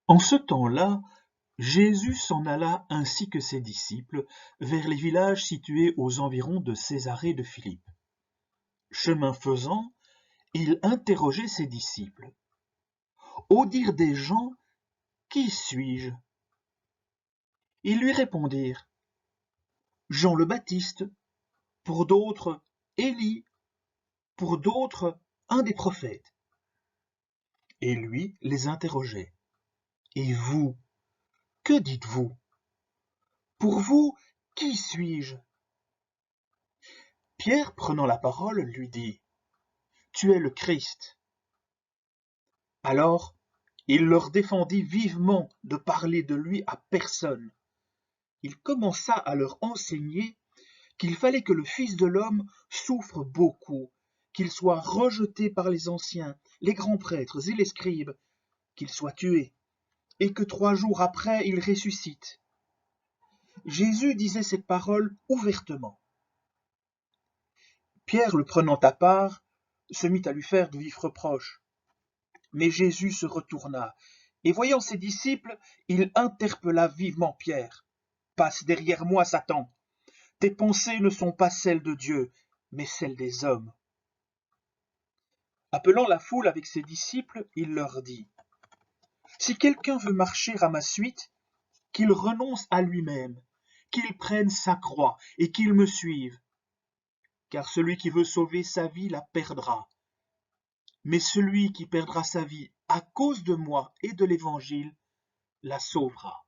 En ce temps-là, Jésus s'en alla ainsi que ses disciples vers les villages situés aux environs de Césarée de Philippe. Chemin faisant, il interrogeait ses disciples. Au dire des gens, qui suis-je? Ils lui répondirent, Jean le Baptiste, pour d'autres, Élie, pour d'autres, un des prophètes. Et lui les interrogeait. Et vous, que dites-vous? Pour vous, qui suis-je? Pierre, prenant la parole, lui dit, Tu es le Christ. Alors, il leur défendit vivement de parler de lui à personne. Il commença à leur enseigner qu'il fallait que le Fils de l'homme souffre beaucoup, qu'il soit rejeté par les anciens, les grands prêtres et les scribes, qu'il soit tué, et que 3 jours après il ressuscite. Jésus disait cette parole ouvertement. Pierre, le prenant à part, se mit à lui faire de vifs reproches. Mais Jésus se retourna, et voyant ses disciples, il interpella vivement Pierre. « Passe derrière moi, Satan. Tes pensées ne sont pas celles de Dieu, mais celles des hommes. » Appelant la foule avec ses disciples, il leur dit, « Si quelqu'un veut marcher à ma suite, qu'il renonce à lui-même, qu'il prenne sa croix et qu'il me suive. Car celui qui veut sauver sa vie la perdra. Mais celui qui perdra sa vie à cause de moi et de l'Évangile la sauvera. »